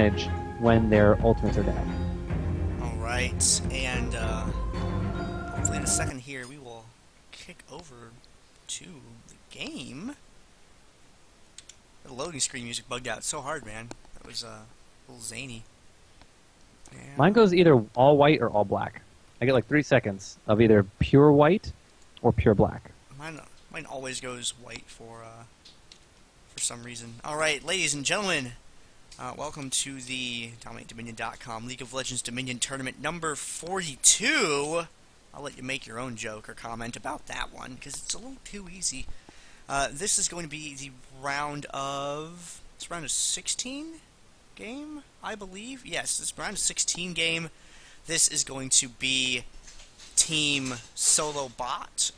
advantage when their ultimates are down. Alright, and hopefully in a second here we will kick over to the game. The loading screen music bugged out so hard, man. That was a little zany. And Mine goes either all white or all black. I get like 3 seconds of either pure white or pure black. Mine always goes white for some reason. Alright, ladies and gentlemen, welcome to the DominateDominion.com League of Legends Dominion Tournament number 42. I'll let you make your own joke or comment about that one, because it's a little too easy. This is going to be the round of 16 game, I believe. Yes, this round of 16 game. This is going to be Team Solo Bot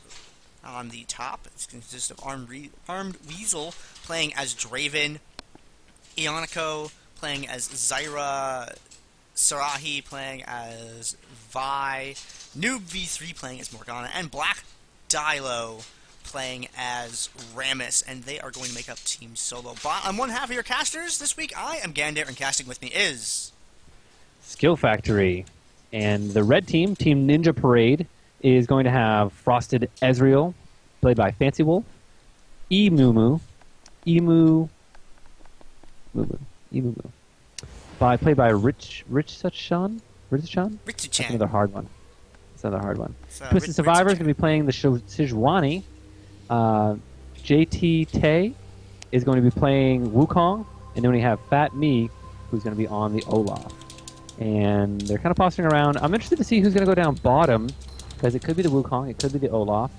on the top. It consists of Armed Weasel playing as Draven, Eoniko playing as Zyra, Sirahi playing as Vi, NewbV3 playing as Morgana, and blackDAILO playing as Rammus, and they are going to make up Team Solo Bot. I'm one half of your casters this week. I am Gander, and casting with me is Skill Factory. And the red team, Team Ninja Parade, is going to have Frosted Ezreal, played by Fancy Wolf, Emumu, played by Ritsuchan. That's another hard one. Twisted Survivor is going to be playing the Sejuani. JrTeE is going to be playing Wukong, and then we have Fat Me, who's going to be on the Olaf. And they're kind of posturing around. I'm interested to see who's going to go down bottom, because it could be the Wukong, it could be the Olaf.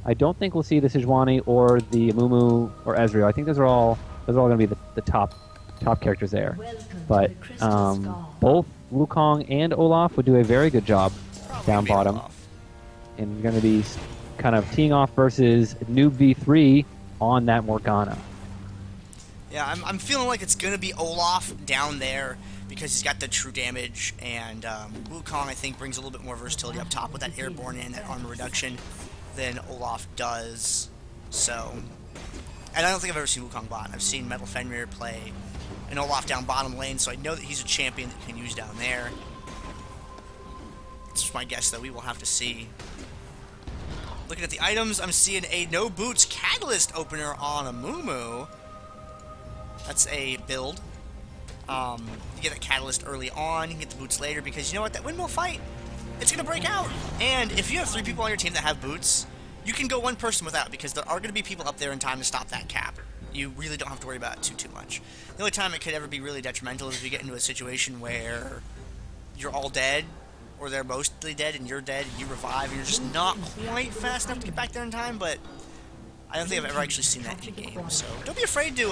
I don't think we'll see the Sejuani or the Amumu or Ezreal. I think those are all going to be the top characters there. But both Wukong and Olaf would do a very good job down bottom. And we're going to be kind of teeing off versus NewbV3 on that Morgana. Yeah, I'm feeling like it's going to be Olaf down there because he's got the true damage, and Wukong, I think, brings a little bit more versatility up top with that airborne and that armor reduction than Olaf does. So, and I don't think I've ever seen Wukong bot. I've seen Metal Fenrir play an Olaf down bottom lane, so I know that he's a champion that you can use down there. It's just my guess, though. We will have to see. Looking at the items, I'm seeing a No Boots Catalyst opener on Amumu. That's a build. You get that Catalyst early on, you get the boots later, because you know what, that windmill fight, it's going to break out. And if you have 3 people on your team that have boots, you can go 1 person without, because there are going to be people up there in time to stop that cap. You really don't have to worry about it too much. The only time it could ever be really detrimental is if you get into a situation where you're all dead, or they're mostly dead, and you're dead, and you revive, and you're just not quite fast enough to get back there in time, but I don't think I've ever actually seen that in a game. So don't be afraid to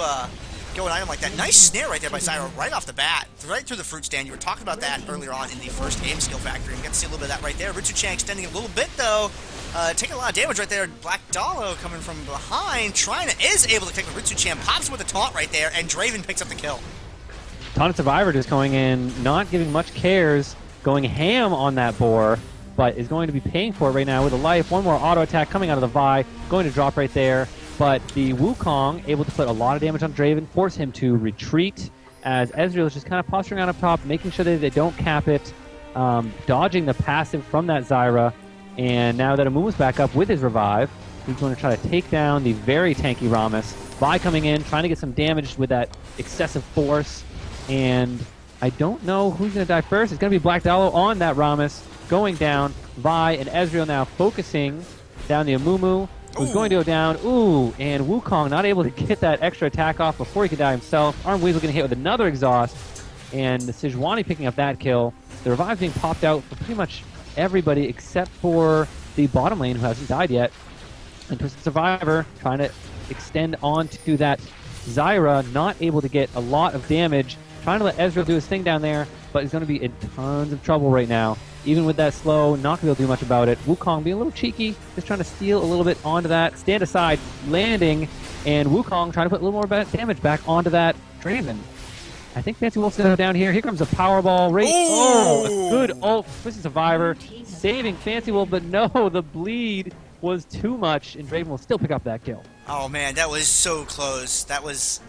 go an item like that. Nice snare right there by Zyra right off the bat, right through the fruit stand. You were talking about that earlier on in the first game, Skill Factory, and you got to see a little bit of that right there. Ritsuchan extending a little bit, though. Taking a lot of damage right there. blackDAILO coming from behind, is able to take the Ritsuchan, pops with a taunt right there, and Draven picks up the kill. Taunted Survivor just going in, not giving much cares, going ham on that boar, but is going to be paying for it right now with a life. One more auto attack coming out of the Vi, going to drop right there. But the Wukong able to put a lot of damage on Draven, force him to retreat, as Ezreal is just kind of posturing on up top, making sure that they don't cap it, dodging the passive from that Zyra. And now that Amumu's back up with his revive, he's going to try to take down the very tanky Rammus. Vi coming in, trying to get some damage with that excessive force. And I don't know who's going to die first. It's going to be blackDAILO on that Rammus, going down. Vi and Ezreal now focusing down the Amumu, who's going to go down. Ooh, and Wukong not able to get that extra attack off before he could die himself. Armed Weasel getting hit with another exhaust, and the Sejuani picking up that kill. The revive being popped out for pretty much everybody except for the bottom lane who hasn't died yet. And Twisted Survivor trying to extend onto that Zyra, not able to get a lot of damage. Trying to let Ezreal do his thing down there, but he's going to be in tons of trouble right now. Even with that slow, not going to be able to do much about it. Wukong being a little cheeky, just trying to steal a little bit onto that. Stand aside, landing, and Wukong trying to put a little more damage back onto that Draven. I think Fancy Wolf's going to go down here. Here comes a Powerball right. Oh, a good ult. Twisted Survivor saving Fancy Wolf, but no, the bleed was too much, and Draven will still pick up that kill. Oh man, that was so close. That was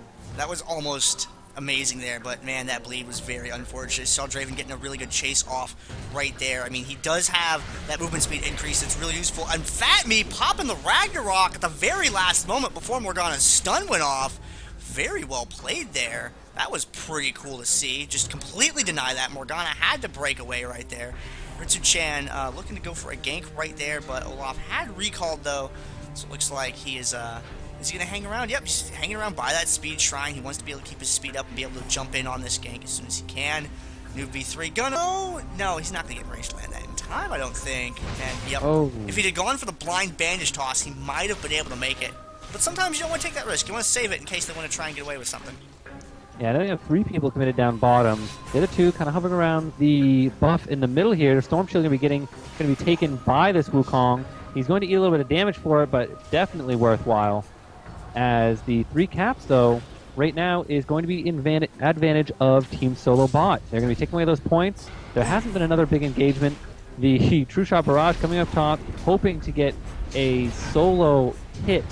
almost amazing there, but man, that bleed was very unfortunate. Saw Draven getting a really good chase off right there. I mean, he does have that movement speed increase that's really useful. And Fatme popping the Ragnarok at the very last moment before Morgana's stun went off. Very well played there. That was pretty cool to see. Just completely deny that. Morgana had to break away right there. Ritsuchan looking to go for a gank right there, but Olaf had recalled though, so it looks like he is he going to hang around? Yep, he's hanging around by that speed shrine. He wants to be able to keep his speed up and be able to jump in on this gank as soon as he can. NewbV3 gonna... Oh, no, he's not going to get range to land that in time, I don't think. And, yep, if he'd have gone for the blind bandage toss, he might have been able to make it. But sometimes you don't want to take that risk. You want to save it in case they want to try and get away with something. Yeah, they have 3 people committed down bottom. The other 2 kind of hovering around the buff in the middle here. The Storm Shield going to be taken by this Wukong. He's going to eat a little bit of damage for it, but definitely worthwhile. As the 3 caps, though, right now is going to be in advantage of Team Solo Bot. They're going to be taking away those points. There hasn't been another big engagement. The True Shot Barrage coming up top, hoping to get a solo hit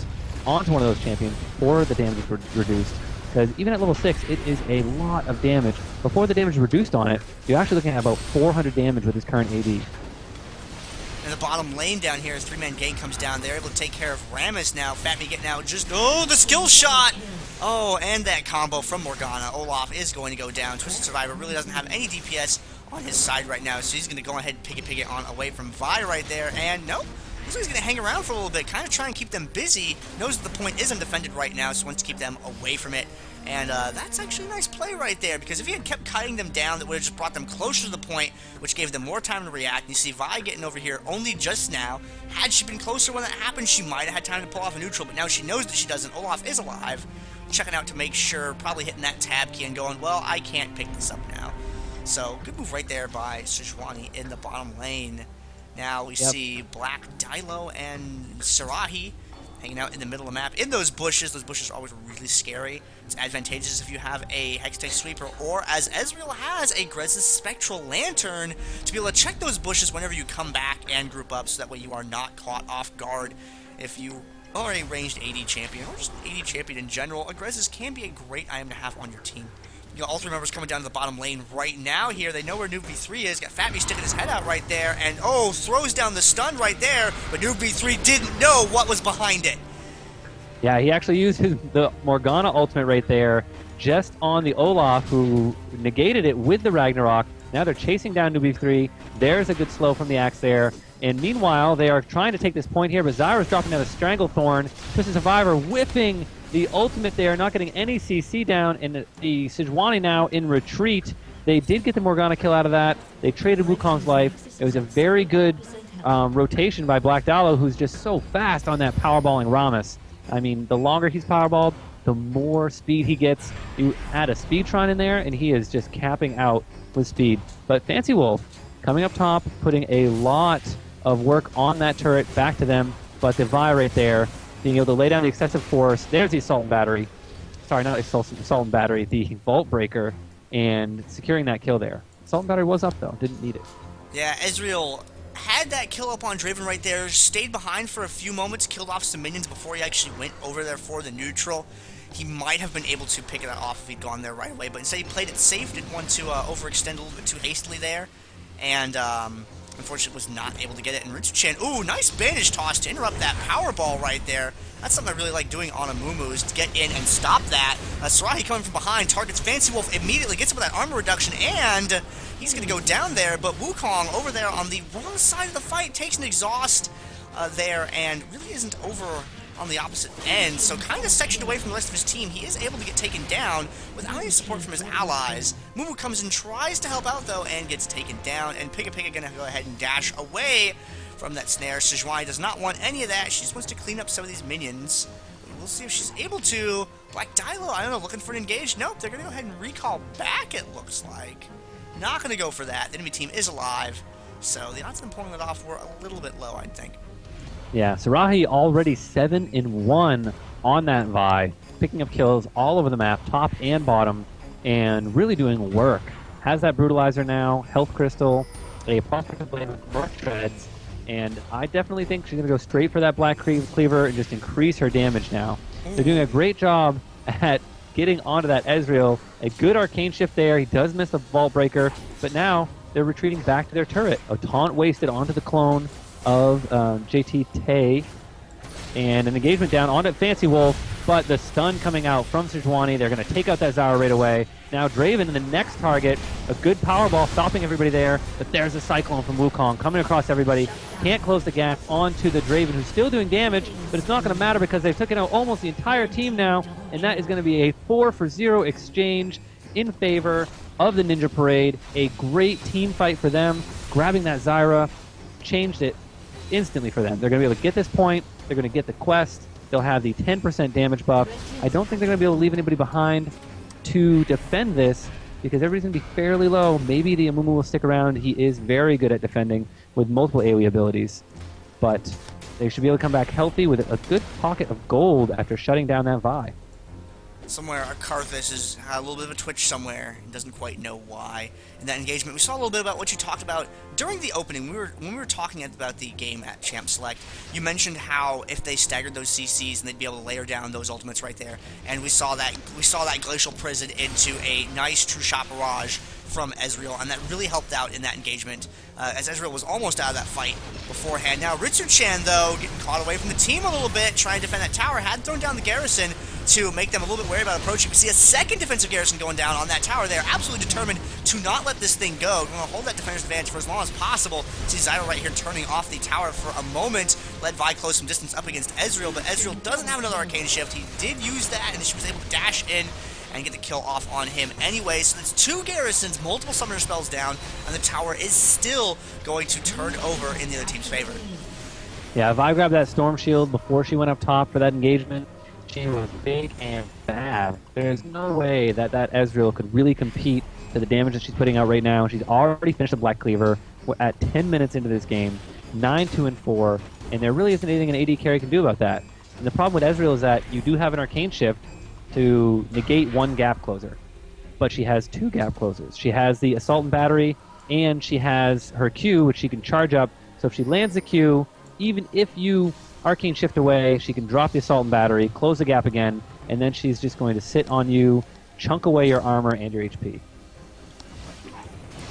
onto one of those champions before the damage is reduced. Because even at level 6, it is a lot of damage. Before the damage is reduced on it, you're actually looking at about 400 damage with his current AD. In the bottom lane down here, as 3-man gang comes down, they're able to take care of Rammus now. Fatme getting out just... Oh, the skill shot! Oh, and that combo from Morgana. Olaf is going to go down. Twisted Survivor really doesn't have any DPS on his side right now, so he's going to go ahead and pick it on away from Vi right there. And nope. Looks like he's going to hang around for a little bit, kind of try and keep them busy. Knows that the point is undefended right now, so wants to keep them away from it. And that's actually a nice play right there, because if he had kept cutting them down, that would have just brought them closer to the point, which gave them more time to react. And you see Vi getting over here only just now. Had she been closer when that happened, she might have had time to pull off a neutral, but now she knows that she doesn't. Olaf is alive, checking out to make sure, probably hitting that tab key and going, well, I can't pick this up now. So, good move right there by Sejuani in the bottom lane. Now we see blackDAILO and Sirahi hanging out in the middle of the map in those bushes. Those bushes are always really scary. It's advantageous if you have a Hextech Sweeper, or as Ezreal has, a Grez's Spectral Lantern to be able to check those bushes whenever you come back and group up, so that way you are not caught off guard. If you are a ranged AD champion, or just an AD champion in general, a Grez's can be a great item to have on your team. You know, all 3 members coming down to the bottom lane right now here. They know where NewbV3 is. Got Fatme sticking his head out right there. And, oh, throws down the stun right there. But NewbV3 didn't know what was behind it. Yeah, he actually used the Morgana ultimate right there just on the Olaf, who negated it with the Ragnarok. Now they're chasing down NewbV3. There's a good slow from the Axe there. And meanwhile, they are trying to take this point here, but Zyra's dropping down a Stranglethorn. Twisted Survivor whipping the ultimate there, not getting any CC down, and the Sejuani now in retreat. They did get the Morgana kill out of that. They traded Wukong's life. It was a very good rotation by blackDAILO, who's just so fast on that powerballing Rammus. I mean, the longer he's powerballed, the more speed he gets. You add a speed shrine in there, and he is just capping out with speed. But Fancy Wolf coming up top, putting a lot of work on that turret back to them. But the Vi right there, being able to lay down the excessive force. There's the Assault and Battery. Sorry, not Assault and Battery, the Vault Breaker, and securing that kill there. Assault and Battery was up, though. Didn't need it. Yeah, Ezreal had that kill up on Draven right there, stayed behind for a few moments, killed off some minions before he actually went over there for the neutral. He might have been able to pick that off if he'd gone there right away, but instead he played it safe, didn't want to overextend a little bit too hastily there, and unfortunately was not able to get it. And Ritsuchan, ooh, nice bandage toss to interrupt that power ball right there. That's something I really like doing on Amumu, is to get in and stop that. Sirahi coming from behind, targets Fancy Wolf immediately, gets him with that armor reduction, and he's going to go down there, but Wukong over there on the wrong side of the fight takes an exhaust there, and really isn't over on the opposite end, so kind of sectioned away from the rest of his team. He is able to get taken down without any support from his allies. Mumu comes in, tries to help out though, and gets taken down, and Pika gonna go ahead and dash away from that snare. Sejuani does not want any of that. She just wants to clean up some of these minions. We'll see if she's able to. blackDAILO, I don't know, looking for an engage. Nope, they're gonna go ahead and recall back, it looks like. Not gonna go for that. The enemy team is alive, so the odds of them pulling it off were a little bit low, I think. Yeah, Sirahi already 7-in-1 on that Vi, picking up kills all over the map, top and bottom, and really doing work. Has that Brutalizer now, Health Crystal, a Prospect of Blade with Merc Treads, and I definitely think she's going to go straight for that Black Cleaver and just increase her damage now. They're doing a great job at getting onto that Ezreal. A good arcane shift there. He does miss the Vault Breaker, but now they're retreating back to their turret. A taunt wasted onto the clone of JrTeE, and an engagement down onto Fancy Wolf, but the stun coming out from Sejuani. They're going to take out that Zyra right away. Now Draven in the next target, a good powerball stopping everybody there, but there's a Cyclone from Wukong coming across everybody. Can't close the gap onto the Draven, who's still doing damage, but it's not going to matter because they've taken out almost the entire team now, and that is going to be a 4-for-0 exchange in favor of the Ninja Parade. A great team fight for them. Grabbing that Zyra changed it instantly for them. They're going to be able to get this point. They're going to get the quest. They'll have the 10% damage buff. I don't think they're going to be able to leave anybody behind to defend this because everybody's going to be fairly low. Maybe the Amumu will stick around. He is very good at defending with multiple AoE abilities. But they should be able to come back healthy with a good pocket of gold after shutting down that Vi. Somewhere, our Karthus has had a little bit of a twitch somewhere and doesn't quite know why. In that engagement, we saw a little bit about what you talked about during the opening. When we were talking about the game at Champ Select, you mentioned how if they staggered those CCs and they'd be able to layer down those ultimates right there. And we saw that Glacial Prison into a nice True Shot Barrage from Ezreal, and that really helped out in that engagement, as Ezreal was almost out of that fight beforehand. Now, Ritsuchan, though, getting caught away from the team a little bit, trying to defend that tower, had thrown down the garrison to make them a little bit wary about approaching. We see a second defensive garrison going down on that tower. They're absolutely determined to not let this thing go. Going to hold that defender's advantage for as long as possible. See Zyra right here turning off the tower for a moment. Let Vi close some distance up against Ezreal, but Ezreal doesn't have another arcane shift. He did use that, and she was able to dash in and get the kill off on him anyway. So that's two garrisons, multiple summoner spells down, and the tower is still going to turn over in the other team's favor. Yeah, Vi grabbed that Storm Shield before she went up top for that engagement. She was big and bad. There's no way that Ezreal could really compete to the damage that she's putting out right now. She's already finished the Black Cleaver. We're at 10 minutes into this game, 9-2-4, and there really isn't anything an AD carry can do about that. And the problem with Ezreal is that you do have an arcane shift to negate one gap closer, but she has two gap closers. She has the Assault and Battery, and she has her Q, which she can charge up. So if she lands the Q, even if you arcane shift away, she can drop the Assault and Battery, close the gap again, and then she's just going to sit on you, chunk away your armor and your HP.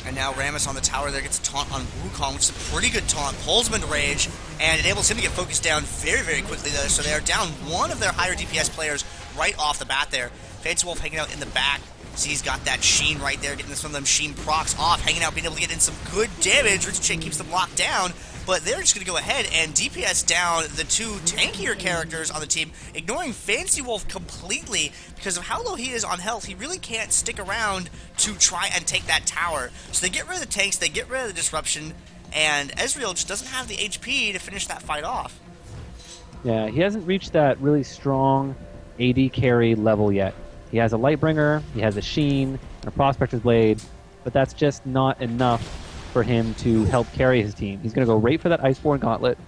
And now Rammus on the tower there gets a taunt on Wukong, which is a pretty good taunt, pulls him into rage, and enables him to get focused down very, very quickly there. So they are down one of their higher DPS players right off the bat there. Fancy Wolf hanging out in the back. See, he's got that Sheen right there, getting some of them Sheen procs off, hanging out, being able to get in some good damage. Ritsuchan keeps them locked down, but they're just going to go ahead and DPS down the two tankier characters on the team, ignoring Fancy Wolf completely because of how low he is on health. He really can't stick around to try and take that tower. So they get rid of the tanks, they get rid of the disruption, and Ezreal just doesn't have the HP to finish that fight off. Yeah, he hasn't reached that really strong AD carry level yet. He has a Lightbringer, he has a Sheen, and a Prospector's Blade, but that's just not enough for him to help carry his team. He's going to go right for that Iceborne Gauntlet,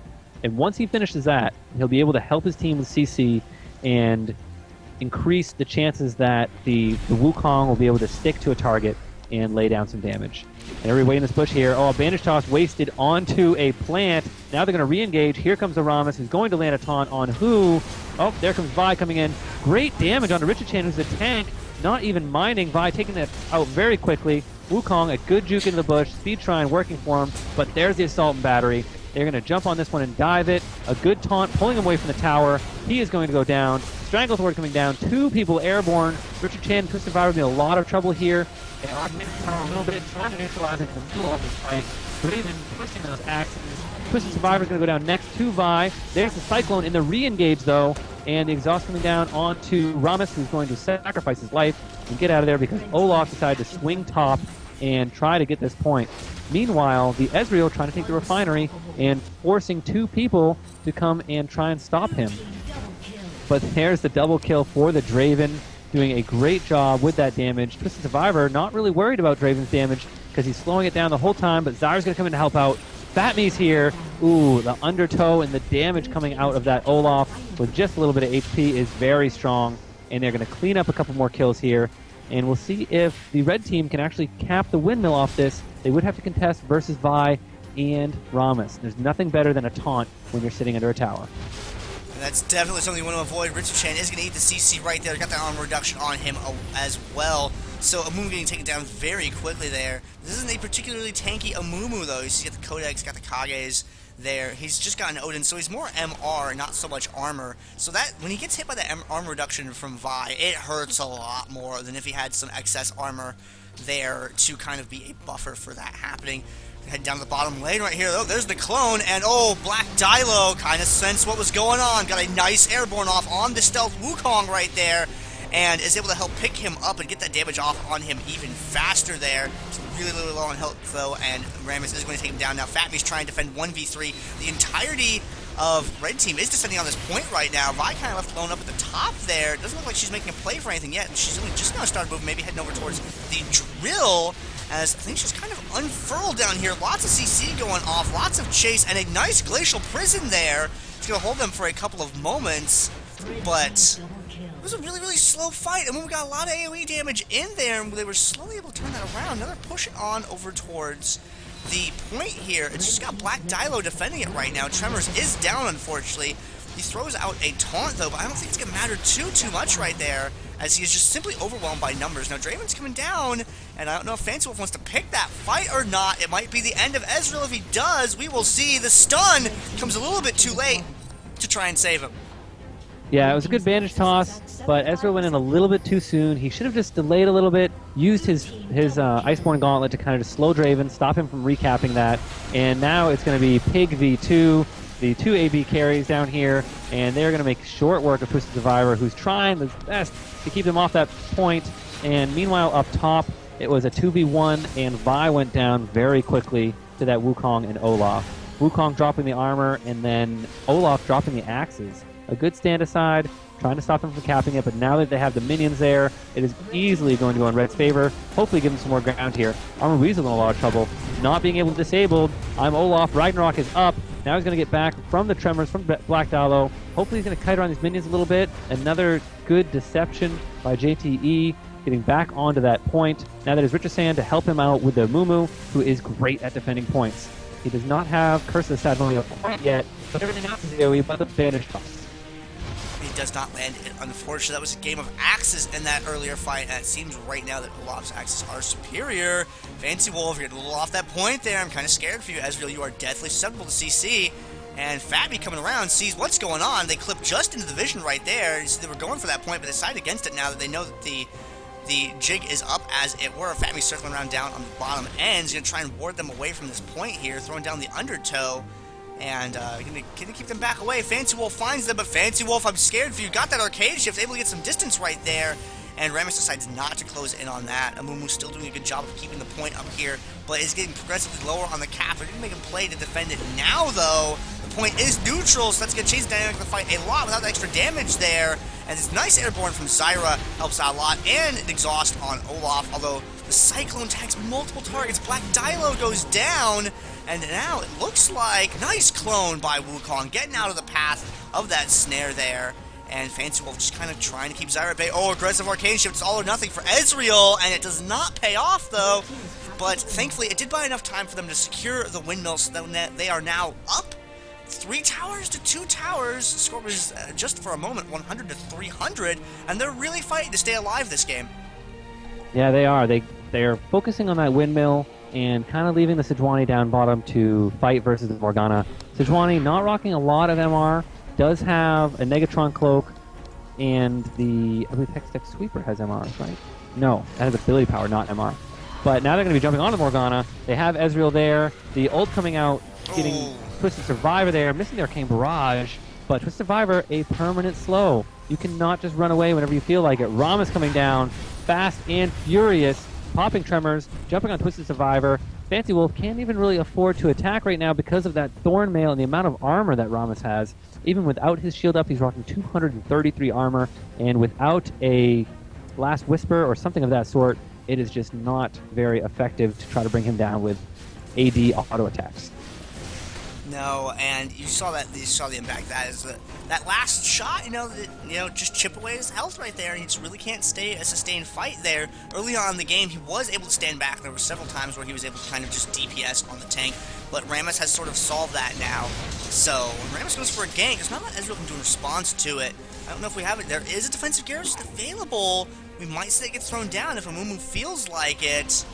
and once he finishes that, he'll be able to help his team with CC and increase the chances that the Wukong will be able to stick to a target and lay down some damage. And everybody waiting this push here. Oh, a Bandage Toss wasted onto a plant. Now they're going to re-engage. Here comes the Rammus, who's going to land a taunt on who? Oh, there comes Vi coming in. Great damage onto Ritsuchan, who's a tank. Not even minding. Vi taking that out very quickly. Wukong, a good juke into the bush. Speed Shrine working for him, but there's the Assault and Battery. They're going to jump on this one and dive it. A good taunt, pulling him away from the tower. He is going to go down. Stranglethorn coming down. Two people airborne. Ritsuchan, Twisted Survivor, in a lot of trouble here. They are a little bit trying to neutralize it in the middle of this fight. Draven twisting those axes. Twisted Survivor is going to go down next to Vi. There's the Cyclone in the re-engage, though. And the exhaust coming down onto Rammus, who's going to sacrifice his life and get out of there because Olaf decided to swing top and try to get this point. Meanwhile, the Ezreal trying to take the refinery and forcing two people to come and try and stop him. But there's the double kill for the Draven, doing a great job with that damage. Twisted Survivor not really worried about Draven's damage because he's slowing it down the whole time, but Zyra's going to come in to help out. Fatme's here. Ooh, the undertow and the damage coming out of that Olaf with just a little bit of HP is very strong, and they're going to clean up a couple more kills here. And we'll see if the red team can actually cap the windmill off this. They would have to contest versus Vi and Rammus. There's nothing better than a taunt when you're sitting under a tower. And that's definitely something you want to avoid. Ritsuchan is going to eat the CC right there. Got that armor reduction on him as well. So Amumu getting taken down very quickly there. This isn't a particularly tanky Amumu, though. You see got the Codex, got the Kages there. He's just got an Odin, so he's more MR, not so much armor. So that when he gets hit by the armor reduction from Vi, it hurts a lot more than if he had some excess armor there to kind of be a buffer for that happening. Head down to the bottom lane right here. Oh, there's the clone, and oh, blackDAILO kind of sensed what was going on. Got a nice airborne off on the stealth Wukong right there, and is able to help pick him up and get that damage off on him even faster there. He's really low on health, though, and Rammus is going to take him down now. Fatmi's trying to defend 1v3. The entirety of Red Team is descending on this point right now. Vi kind of left alone up at the top there. It doesn't look like she's making a play for anything yet, and she's only just now started moving, maybe heading over towards the drill, as I think she's kind of unfurled down here. Lots of CC going off, lots of chase, and a nice Glacial Prison there. It's going to hold them for a couple of moments, but it was a really slow fight. And when we got a lot of AoE damage in there, and they were slowly able to turn that around. Now they're pushing on over towards the point here. It's just got blackDAILO defending it right now. Tremors is down, unfortunately. He throws out a taunt, though, but I don't think it's going to matter too much right there, as he is just simply overwhelmed by numbers. Now, Draven's coming down, and I don't know if Fancu wants to pick that fight or not. It might be the end of Ezreal. If he does, we will see. The stun comes a little bit too late to try and save him. Yeah, it was a good bandage toss, but Ezreal went in a little bit too soon. He should have just delayed a little bit, used his Iceborne Gauntlet to kind of just slow Draven, stop him from recapping that, and now it's going to be Pig v2, the two AB carries down here, and they're going to make short work of Twisted Survivor, who's trying his best to keep them off that point. And meanwhile, up top, it was a 2v1, and Vi went down very quickly to that Wukong and Olaf. Wukong dropping the armor, and then Olaf dropping the axes. A good stand aside, trying to stop them from capping it, but now that they have the minions there, it is easily going to go in Red's favor. Hopefully give them some more ground here. Weasel in a lot of trouble, not being able to disable. I'm Olaf, Ragnarok is up. Now he's going to get back from the Tremors, from blackDAILO. Hopefully he's going to kite around these minions a little bit. Another good deception by JrTeE, getting back onto that point. Now that is Ritsuchan to help him out with the Amumu, who is great at defending points. He does not have Curse of the Saddle a point yet, but everything else is AoE but the bandage toss. He does not land it. Unfortunately, that was a game of axes in that earlier fight, and it seems right now that Olaf's axes are superior. Fancy Wolf, you're getting a little off that point there. I'm kind of scared for you, Ezreal. You are deathly susceptible to CC. And Fatmi coming around sees what's going on. They clip just into the vision right there. So they were going for that point, but they decide against it now that they know that the jig is up, as it were. Fatmi circling around down on the bottom end. He's going to try and ward them away from this point here, throwing down the undertow. And gonna keep them back away. Fancy Wolf finds them, but Fancy Wolf, I'm scared for you. Got that arcade shift, able to get some distance right there. And Rammus decides not to close in on that. Amumu's still doing a good job of keeping the point up here, but is getting progressively lower on the cap. They're gonna make him play to defend it. Now, though, the point is neutral, so that's gonna change the dynamic of the fight a lot without the extra damage there. And this nice airborne from Zyra helps out a lot, and an exhaust on Olaf, although the Cyclone tags multiple targets. blackDAILO goes down, and now it looks like nice clone by Wukong, getting out of the path of that snare there. And Fancy Wolf just kind of trying to keep Zyra at bay. Oh, aggressive arcane shift. It's all or nothing for Ezreal, and it does not pay off, though. But thankfully, it did buy enough time for them to secure the windmill, so that they are now up 3 towers to 2 towers. The score was just for a moment 100 to 300, and they're really fighting to stay alive this game. Yeah, they are. They're focusing on that windmill and kind of leaving the Sejuani down bottom to fight versus the Morgana. Sejuani not rocking a lot of MR, does have a Negatron Cloak, and I believe Hextech Sweeper has MR, right? No, that has ability power, not MR. But now they're going to be jumping onto Morgana. They have Ezreal there. The ult coming out, getting Twisted Survivor there, missing the Arcane Barrage. But Twisted Survivor, a permanent slow. You cannot just run away whenever you feel like it. Rammus coming down, fast and furious, popping Tremors, jumping on Twisted Survivor. Fancy Wolf can't even really afford to attack right now because of that Thorn Mail and the amount of armor that Rammus has. Even without his shield up, he's rocking 233 armor, and without a Last Whisper or something of that sort, it is just not very effective to try to bring him down with AD auto attacks. No, and you saw the impact. That is that last shot. Just chip away his health right there, and he just really can't stay a sustained fight there. Early on in the game, he was able to stand back. There were several times where he was able to kind of just DPS on the tank, but Rammus has sort of solved that now. So when Rammus goes for a gank, there's not a lot Ezreal can do in response to it. I don't know if we have it. There is a defensive garrison available. We might see it get thrown down if Amumu feels like it.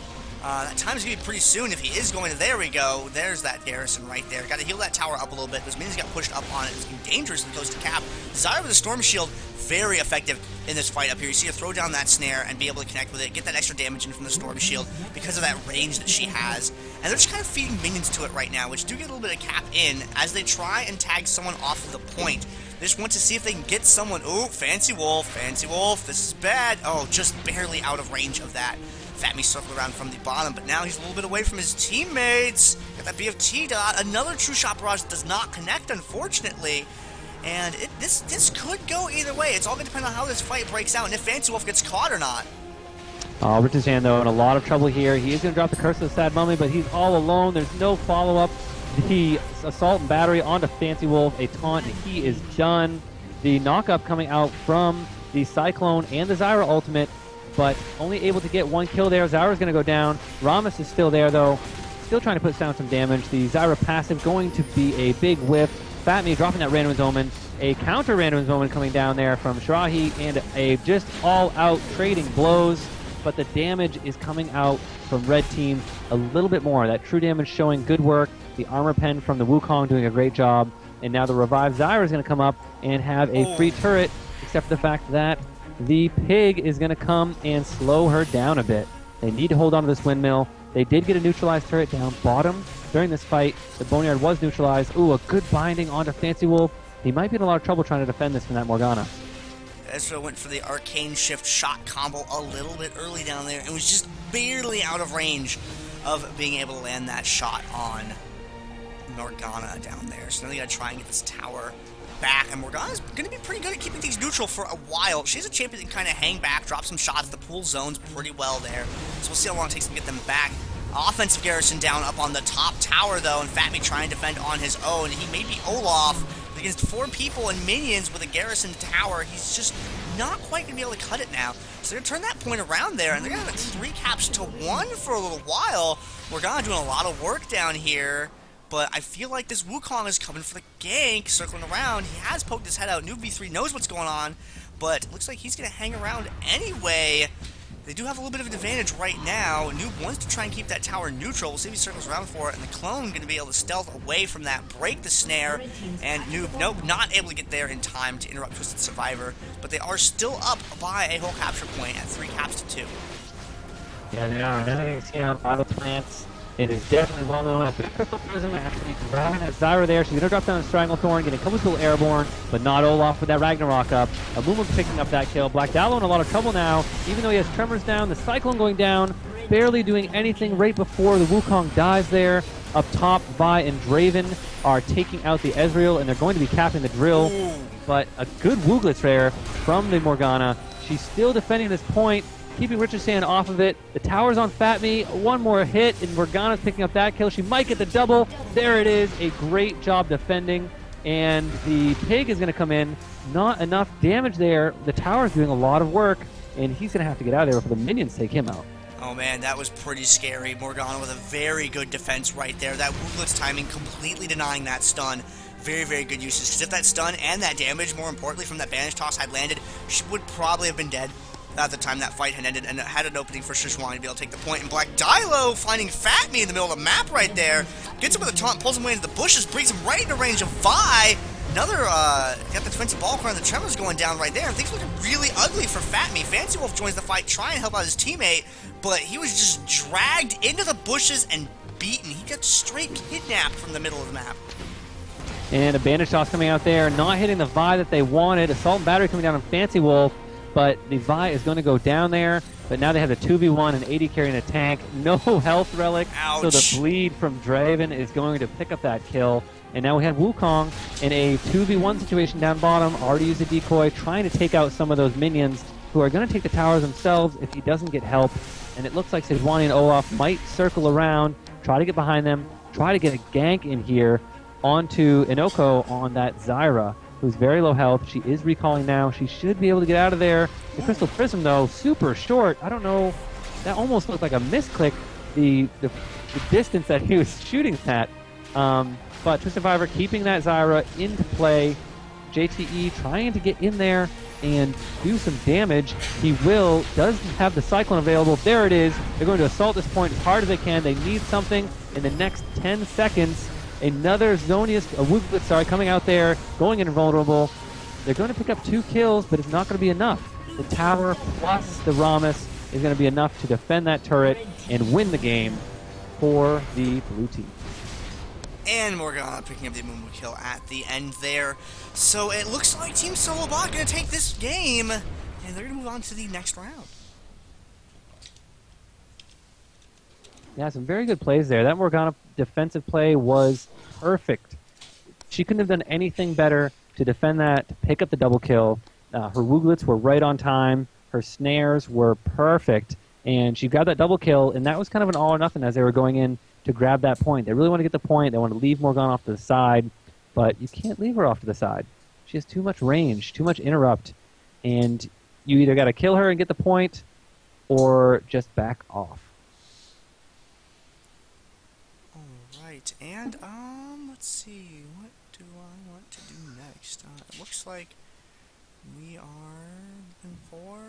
That time is going to be pretty soon if he is going to. There we go. There's that garrison right there. Got to heal that tower up a little bit. Those minions got pushed up on it. It's getting dangerous and goes to cap. Zyra with a Storm Shield, very effective in this fight up here. You see her throw down that snare and be able to connect with it, get that extra damage in from the Storm Shield because of that range that she has. And they're just kind of feeding minions to it right now, which do get a little bit of cap in as they try and tag someone off of the point. They just want to see if they can get someone. Ooh, Fancy Wolf, this is bad. Oh, just barely out of range of that. Fatme circled around from the bottom, but now he's a little bit away from his teammates. Got that BFT dot. Another True Shot Barrage does not connect, unfortunately. And this could go either way. It's all going to depend on how this fight breaks out and if Fancy Wolf gets caught or not. Ritsuchan, though, in a lot of trouble here. He is going to drop the Curse of the Sad Mummy, but he's all alone. There's no follow-up. The Assault and Battery onto Fancy Wolf, a taunt, and he is done. The knock-up coming out from the Cyclone and the Zyra ultimate, but only able to get one kill there. Zyra's going to go down. Rammus is still there, though. Still trying to put down some damage. The Zyra passive going to be a big whiff. Fatme dropping that Random's Omen. A counter Random's Omen coming down there from Sirahi, and a just all-out trading blows. But the damage is coming out from red team a little bit more. That true damage showing good work. The armor pen from the Wukong doing a great job. And now the revived Zyra is going to come up and have a free turret, except for the fact that the pig is going to come and slow her down a bit. They need to hold on to this windmill. They did get a neutralized turret down bottom during this fight. The Boneyard was neutralized. Ooh, a good binding onto Fancy Wolf. He might be in a lot of trouble trying to defend this from that Morgana. Ezreal went for the Arcane Shift shot combo a little bit early down there and was just barely out of range of being able to land that shot on Morgana down there. So now they got to try and get this tower back, and Morgana's going to be pretty good at keeping things neutral for a while. She's a champion that can kind of hang back, drop some shots. The pool zones pretty well there, so we'll see how long it takes to get them back. Offensive garrison down up on the top tower, though, and Fatme trying to defend on his own. He may be Olaf, but against 4 people and minions with a garrison tower, he's just not quite going to be able to cut it now. So they're going to turn that point around there, and they're going to have 3 caps to 1 for a little while. Morgana doing a lot of work down here. But I feel like this Wukong is coming for the gank, circling around. He has poked his head out. NewbV3 knows what's going on, but it looks like he's going to hang around anyway. They do have a little bit of an advantage right now. Noob wants to try and keep that tower neutral. We'll see if he circles around for it, and the clone going to be able to stealth away from that, break the snare, and Noob, nope, not able to get there in time to interrupt Twisted Survivor, but they are still up by a whole capture point at 3 caps to 2. Yeah, they are. Another thing you see on Battle Plants. It is definitely well known as the Crystal Prism. Actually, grabbing that Zyra there. She's going to drop down the Stranglethorn, getting a couple cool airborne, but not Olaf with that Ragnarok up. Amumu picking up that kill. blackDAILO in a lot of trouble now, even though he has Tremors down. The Cyclone going down, barely doing anything right before the Wukong dies there. Up top, Vi and Draven are taking out the Ezreal, and they're going to be capping the drill. But a good Wooglitz there from the Morgana. She's still defending this point, keeping Ritsuchan off of it. The tower's on Fatme. One more hit, and Morgana's picking up that kill. She might get the double. There it is. A great job defending. And the pig is going to come in. Not enough damage there. The tower's doing a lot of work, and he's going to have to get out of there before the minions take him out. Oh man, that was pretty scary. Morgana with a very good defense right there. That Wooglitz timing completely denying that stun. Very, very good uses. Because if that stun and that damage, more importantly, from that Banish Toss had landed, she would probably have been dead at the time that fight had ended, and it had an opening for Sejuani to be able to take the point. And blackDAILO finding Fatme in the middle of the map right there. Gets him with a taunt, pulls him away into the bushes, brings him right into range of Vi. Another, got the defensive ball card and the Tremors going down right there. And things looking really ugly for Fatme. Fancy Wolf joins the fight, trying to help out his teammate, but he was just dragged into the bushes and beaten. He got straight kidnapped from the middle of the map. And a Banish Toss coming out there, not hitting the Vi that they wanted. Assault and Battery coming down on Fancy Wolf. But the Vi is going to go down there. But now they have a 2v1, an AD carrying a tank. No health relic. Ouch. So the bleed from Draven is going to pick up that kill. And now we have Wukong in a 2v1 situation down bottom. Already used a decoy, trying to take out some of those minions who are going to take the towers themselves if he doesn't get help. And it looks like Sejuani and Olaf might circle around, try to get behind them, try to get a gank in here. onto Eoniko on that Zyra, who's very low health. She is recalling now. She should be able to get out of there. The Crystal Prism, though, super short. I don't know. That almost looked like a misclick, the distance that he was shooting at. But Twisted Survivor keeping that Zyra into play. JrTeE trying to get in there and do some damage. He does have the Cyclone available. There it is. They're going to assault this point as hard as they can. They need something in the next 10 seconds. Another Wukong, coming out there, going invulnerable. They're going to pick up 2 kills, but it's not going to be enough. The tower plus the Rammus is going to be enough to defend that turret and win the game for the blue team. And Morgana picking up the Amumu kill at the end there. So it looks like Team Solo Bot going to take this game, and they're going to move on to the next round. Yeah, some very good plays there. That Morgana defensive play was perfect. She couldn't have done anything better to defend that, to pick up the double kill. Her Wooglets were right on time. Her snares were perfect. And she got that double kill, and that was kind of an all or nothing as they were going in to grab that point. They really want to get the point. They want to leave Morgana off to the side, but you can't leave her off to the side. She has too much range, too much interrupt, and you either got to kill her and get the point or just back off. Alright, and let's see, what do I want to do next? It looks like we are looking for